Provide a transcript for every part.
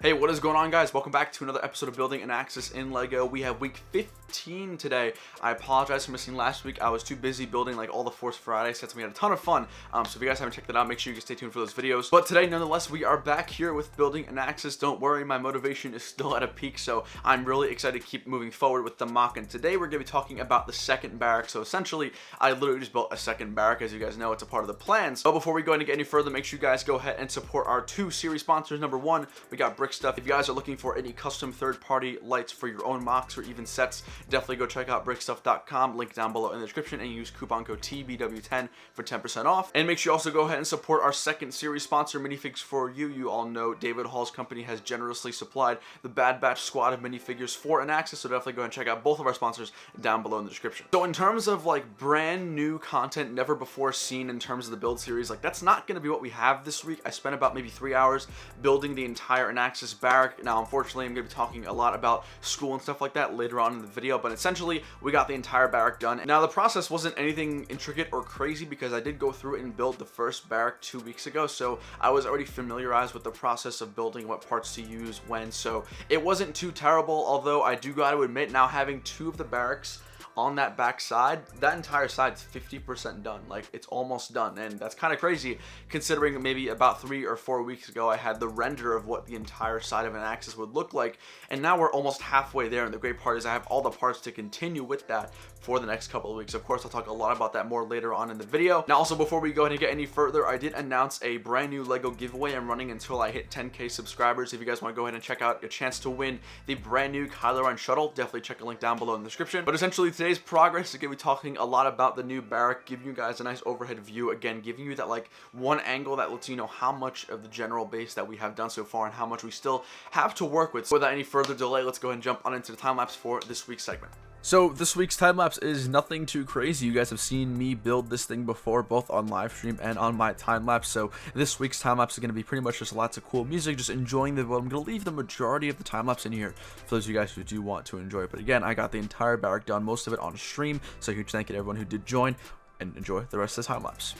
Hey, what is going on, guys? Welcome back to another episode of Building Anaxes in Lego. We have week 15 today. I apologize for missing last week. I was too busy building like all the Force Friday sets. We had a ton of fun. So if you guys haven't checked that out, make sure you stay tuned for those videos. But today, nonetheless, we are back here with Building Anaxes. Don't worry, my motivation is still at a peak, so I'm really excited to keep moving forward with the mock. And today, we're going to be talking about the second barrack. So essentially, I literally just built a second barrack. As you guys know, it's a part of the plans. But before we go any further, make sure you guys go ahead and support our two series sponsors. Number one, we got Brick Stuff. If you guys are looking for any custom third-party lights for your own mocks or even sets, definitely go check out brickstuff.com, link down below in the description, and use coupon code TBW10 for 10% off. And make sure you also go ahead and support our second series sponsor, Minifigs For You. You all know David Hall's company has generously supplied the Bad Batch squad of minifigures for Anaxes, so definitely go ahead and check out both of our sponsors down below in the description. So in terms of like brand new content, never before seen in terms of the build series, like that's not going to be what we have this week. I spent about maybe 3 hours building the entire Anaxes barrack. Now, unfortunately, I'm going to be talking a lot about school and stuff like that later on in the video, but essentially, we got the entire barrack done. Now, the process wasn't anything intricate or crazy because I did go through and build the first barrack 2 weeks ago, so I was already familiarized with the process of building, what parts to use, when, so it wasn't too terrible, although I do got to admit, now having 2 of the barracks on that back side, that entire side's 50% done. Like, it's almost done, and that's kind of crazy considering maybe about 3 or 4 weeks ago I had the render of what the entire side of an axis would look like, and now we're almost halfway there. And the great part is I have all the parts to continue with that for the next couple of weeks. Of course, I'll talk a lot about that more later on in the video. Now, also, before we go ahead and get any further, I did announce a brand new Lego giveaway I'm running until I hit 10k subscribers. If you guys want to go ahead and check out a chance to win the brand new Kylo Ren shuttle, definitely check the link down below in the description. But essentially, today's progress is going to be talking a lot about the new barrack, giving you guys a nice overhead view, again giving you that like one angle that lets you know how much of the general base that we have done so far and how much we still have to work with. So without any further delay, let's go ahead and jump on into the time lapse for this week's segment. So this week's time lapse is nothing too crazy. You guys have seen me build this thing before, both on live stream and on my time lapse. So this week's time lapse is going to be pretty much just lots of cool music, just enjoying the build. I'm going to leave the majority of the time lapse in here for those of you guys who do want to enjoy it. But again, I got the entire barrack done, most of it on stream. So huge thank you to everyone who did join, and enjoy the rest of the time lapse.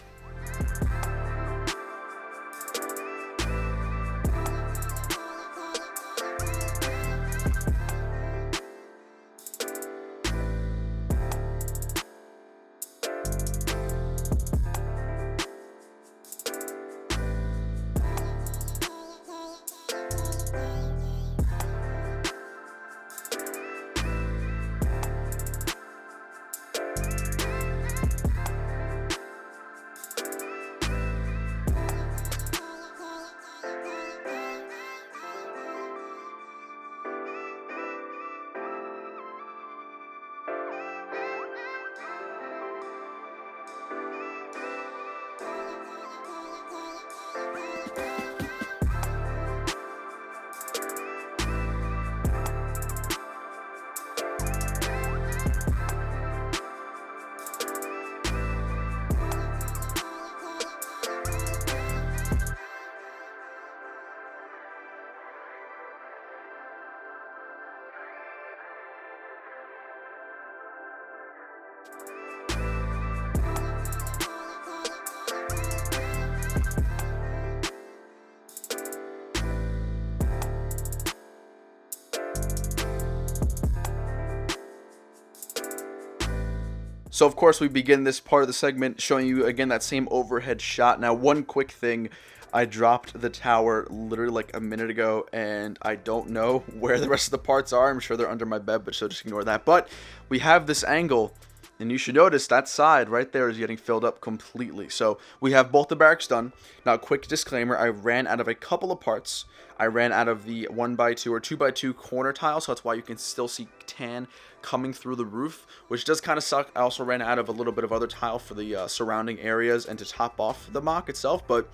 So of course we begin this part of the segment showing you again that same overhead shot. Now, one quick thing, I dropped the tower literally like a minute ago and I don't know where the rest of the parts are. I'm sure they're under my bed, but so just ignore that. But we have this angle, and you should notice that side right there is getting filled up completely. So we have both the barracks done. Now, quick disclaimer, I ran out of a couple of parts. I ran out of the 1x2 or 2x2 corner tile, so that's why you can still see tan coming through the roof, which does kind of suck. I also ran out of a little bit of other tile for the surrounding areas and to top off the mock itself, but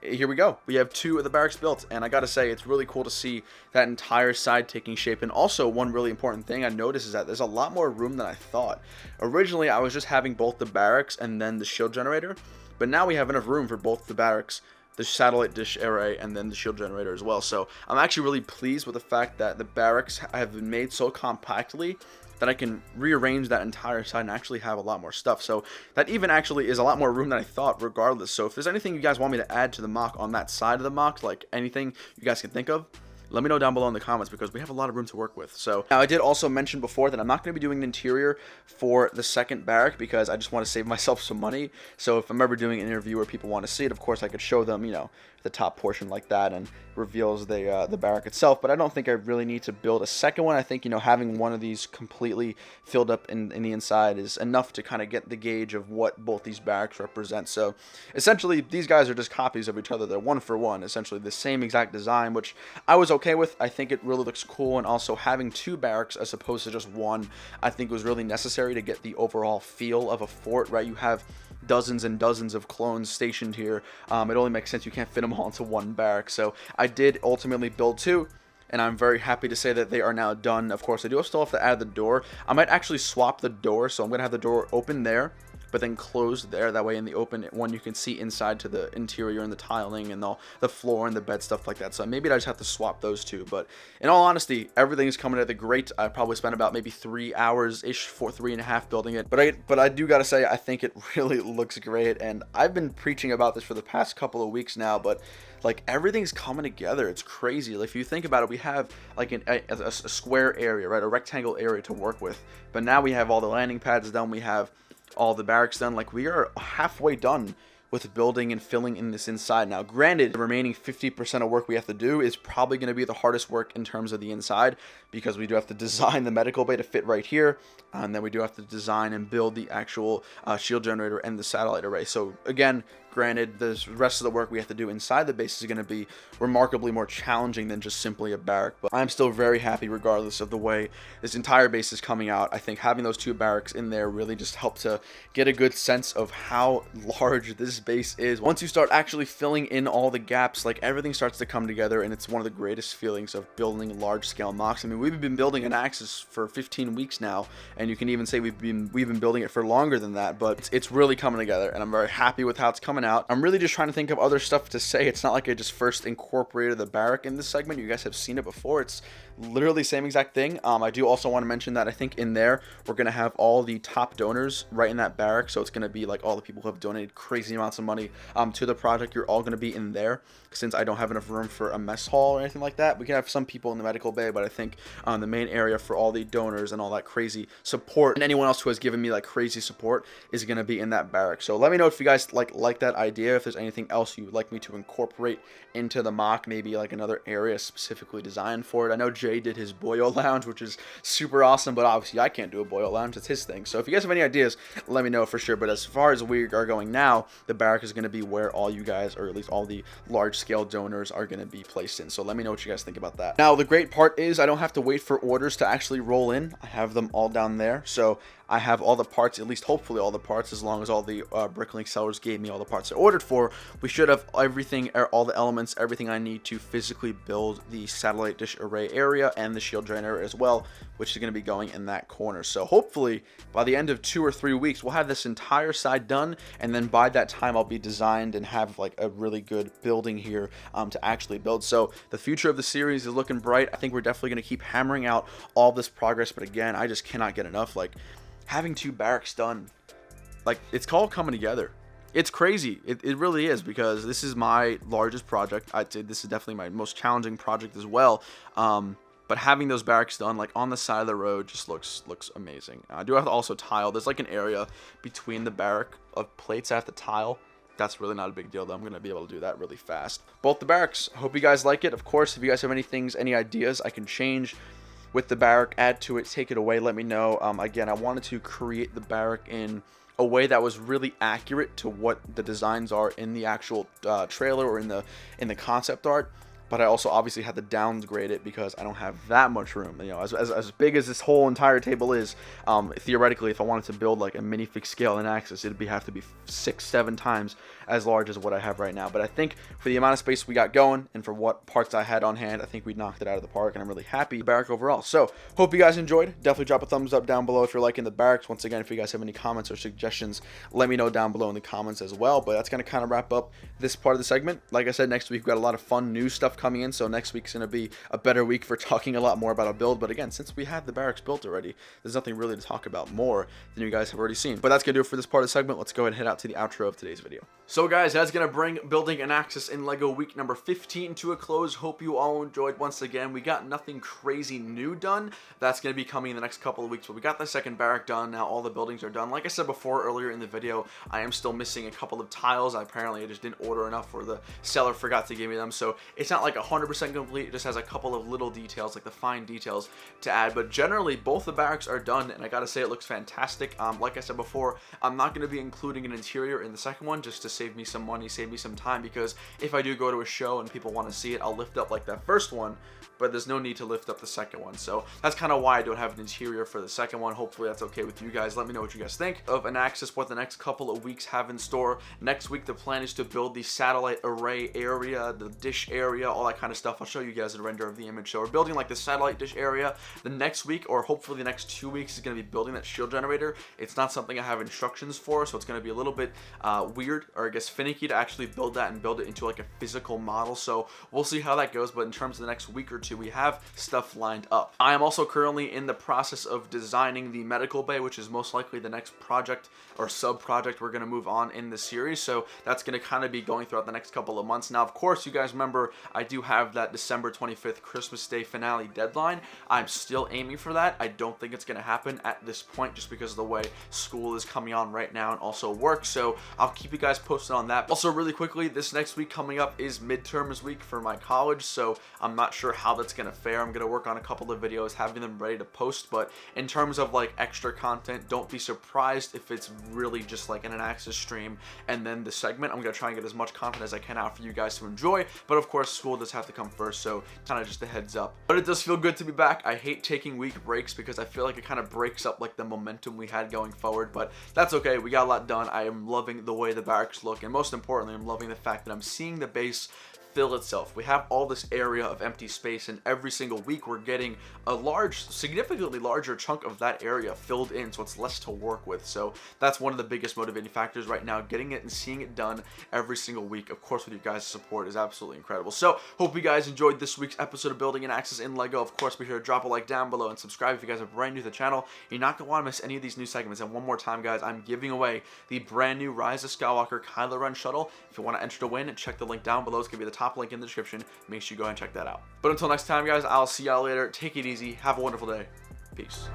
here we go. We have 2 of the barracks built, and I gotta say, it's really cool to see that entire side taking shape. And also, one really important thing I noticed is that there's a lot more room than I thought. Originally, I was just having both the barracks and then the shield generator, but now we have enough room for both the barracks, the satellite dish array, and then the shield generator as well. So I'm actually really pleased with the fact that the barracks have been made so compactly that I can rearrange that entire side and actually have a lot more stuff. So that even actually is a lot more room than I thought regardless. So if there's anything you guys want me to add to the mock on that side of the mock, like anything you guys can think of, let me know down below in the comments, because we have a lot of room to work with. So now, I did also mention before that I'm not going to be doing an interior for the second barrack, because I just want to save myself some money. So if I'm ever doing an interview where people want to see it, of course I could show them, you know, the top portion like that, and reveals the barrack itself. But I don't think I really need to build a second one. I think, you know, having one of these completely filled up in the inside is enough to kind of get the gauge of what both these barracks represent. So essentially, these guys are just copies of each other. They're one for one, essentially the same exact design, which I was okay with. I think it really looks cool, and also having two barracks as opposed to just one, I think was really necessary to get the overall feel of a fort, right? You have dozens and dozens of clones stationed here. It only makes sense, you can't fit them all into one barrack. So I did ultimately build two, and I'm very happy to say that they are now done. Of course, I do still have to add the door. I might actually swap the door, so I'm gonna have the door open there, but then closed there. That way in the open one, you can see inside to the interior and the tiling and the floor and the bed, stuff like that. So maybe I just have to swap those two. But in all honesty, everything is coming together great. I probably spent about maybe 3 hours-ish, 3.5 building it. But I do gotta say, I think it really looks great. And I've been preaching about this for the past couple of weeks now, but like, everything's coming together. It's crazy. Like, if you think about it, we have like a square area, right? A rectangle area to work with. But now we have all the landing pads done. We have all the barracks done. Like, we are halfway done with building and filling in this inside. Now, granted, the remaining 50% of work we have to do is probably going to be the hardest work in terms of the inside, because we do have to design the medical bay to fit right here, and then we do have to design and build the actual shield generator and the satellite array. So again, granted, the rest of the work we have to do inside the base is going to be remarkably more challenging than just simply a barrack, but I'm still very happy regardless of the way this entire base is coming out. I think having those two barracks in there really just helped to get a good sense of how large this base is. Once you start actually filling in all the gaps, like, everything starts to come together, and it's one of the greatest feelings of building large-scale mocks. I mean, we've been building Anaxes for 15 weeks now, and you can even say we've been building it for longer than that, but it's really coming together, and I'm very happy with how it's coming out. I'm really just trying to think of other stuff to say. It's not like I just first incorporated the barrack in this segment. You guys have seen it before. It's literally the same exact thing. I do also want to mention that I think in there we're going to have all the top donors right in that barrack, so it's going to be like all the people who have donated crazy amounts of money to the project. You're all going to be in there, since I don't have enough room for a mess hall or anything like that. We can have some people in the medical bay, but I think the main area for all the donors and all that crazy support, and anyone else who has given me like crazy support, is going to be in that barrack. So let me know if you guys like that idea, if there's anything else you'd like me to incorporate into the mock, maybe like another area specifically designed for it. I know Jay did his boyo lounge, which is super awesome, but obviously I can't do a boyo lounge. It's his thing. So if you guys have any ideas, let me know for sure. But as far as we are going now, the barrack is going to be where all you guys, or at least all the large scale donors, are going to be placed in. So let me know what you guys think about that. Now, the great part is I don't have to wait for orders to actually roll in. I have them all down there. So I have all the parts, at least hopefully all the parts, as long as all the Bricklink sellers gave me all the parts I ordered for. We should have everything, all the elements, everything I need to physically build the satellite dish array area and the shield generator as well, which is going to be going in that corner. So hopefully by the end of 2 or 3 weeks, we'll have this entire side done, and then by that time I'll be designed and have like a really good building here to actually build. So the future of the series is looking bright. I think we're definitely going to keep hammering out all this progress, but again, I just cannot get enough. Like, having 2 barracks done, like, it's called coming together. It's crazy. It really is, because this is my largest project. I'd say this is definitely my most challenging project as well. But having those barracks done, like, on the side of the road, just looks amazing. I do have to also tile. There's like an area between the barrack of plates I have to tile. That's really not a big deal, though. I'm going to be able to do that really fast. Both the barracks, hope you guys like it. Of course, if you guys have any ideas I can change with the barrack, add to it, take it away, let me know. Again, I wanted to create the barrack in a way that was really accurate to what the designs are in the actual trailer or in the concept art. But I also obviously had to downgrade it because I don't have that much room. You know, as big as this whole entire table is, theoretically, if I wanted to build like a minifig scale Anaxes, it'd have to be 6-7 times as large as what I have right now. But I think for the amount of space we got going and for what parts I had on hand, I think we knocked it out of the park, and I'm really happy with the barrack overall. So hope you guys enjoyed. Definitely drop a thumbs up down below if you're liking the barracks. Once again, if you guys have any comments or suggestions, let me know down below in the comments as well. But that's going to kind of wrap up this part of the segment. Like I said, next week we've got a lot of fun new stuff coming in, so next week's going to be a better week for talking a lot more about a build. But again, since we have the barracks built already, there's nothing really to talk about more than you guys have already seen. But that's going to do it for this part of the segment. Let's go ahead and head out to the outro of today's video. So guys, that's going to bring Building Anaxes in LEGO week number 15 to a close. Hope you all enjoyed. Once again, we got nothing crazy new done. That's going to be coming in the next couple of weeks, but we got the second barrack done. Now all the buildings are done. Like I said before earlier in the video, I am still missing a couple of tiles. Apparently I just didn't order enough, or the seller forgot to give me them, so it's not like 100% complete. It just has a couple of little details, like the fine details to add. But generally both the barracks are done, and I gotta say it looks fantastic. Like I said before, I'm not going to be including an interior in the second one just to save me some money, save me some time, because if I do go to a show and people want to see it, I'll lift up like that first one, but there's no need to lift up the second one. So that's kind of why I don't have an interior for the second one. Hopefully that's okay with you guys. Let me know what you guys think of Anaxes, what the next couple of weeks have in store. Next week the plan is to build the satellite array area, the dish area, all that kind of stuff. I'll show you guys a render of the image. So we're building like the satellite dish area. The next week, or hopefully the next 2 weeks, is going to be building that shield generator. It's not something I have instructions for, so it's going to be a little bit weird, or I guess finicky, to actually build that and build it into like a physical model. So we'll see how that goes, but in terms of the next week or two, we have stuff lined up. I am also currently in the process of designing the medical bay, which is most likely the next project or sub project we're going to move on in the series. So that's going to kind of be going throughout the next couple of months. Now, of course, you guys remember I do have that December 25th Christmas Day finale deadline. I'm still aiming for that. I don't think it's going to happen at this point, just because of the way school is coming on right now and also work. So I'll keep you guys posted on that. Also, really quickly, this next week coming up is midterms week for my college, so I'm not sure how that's going to fare. I'm going to work on a couple of videos, having them ready to post, but in terms of like extra content, don't be surprised if it's really just like an Anaxes stream and then the segment. I'm going to try and get as much content as I can out for you guys to enjoy, but of course school does have to come first, so kind of just a heads up. But it does feel good to be back. I hate taking week breaks because I feel like it kind of breaks up like the momentum we had going forward, but that's okay. We got a lot done. I am loving the way the barracks look, and most importantly, I'm loving the fact that I'm seeing the base fill itself. We have all this area of empty space, and every single week we're getting a large, significantly larger chunk of that area filled in, so it's less to work with. So that's one of the biggest motivating factors right now. Getting it and seeing it done every single week, of course with you guys' support, is absolutely incredible. So hope you guys enjoyed this week's episode of Building Anaxes in LEGO. Of course, be sure to drop a like down below and subscribe if you guys are brand new to the channel. You're not going to want to miss any of these new segments. And one more time, guys, I'm giving away the brand new Rise of Skywalker Kylo Ren shuttle. If you want to enter to win, check the link down below. It's going to be the top link in the description. Make sure you go ahead and check that out. But until next time, guys, I'll see y'all later. Take it easy. Have a wonderful day. Peace.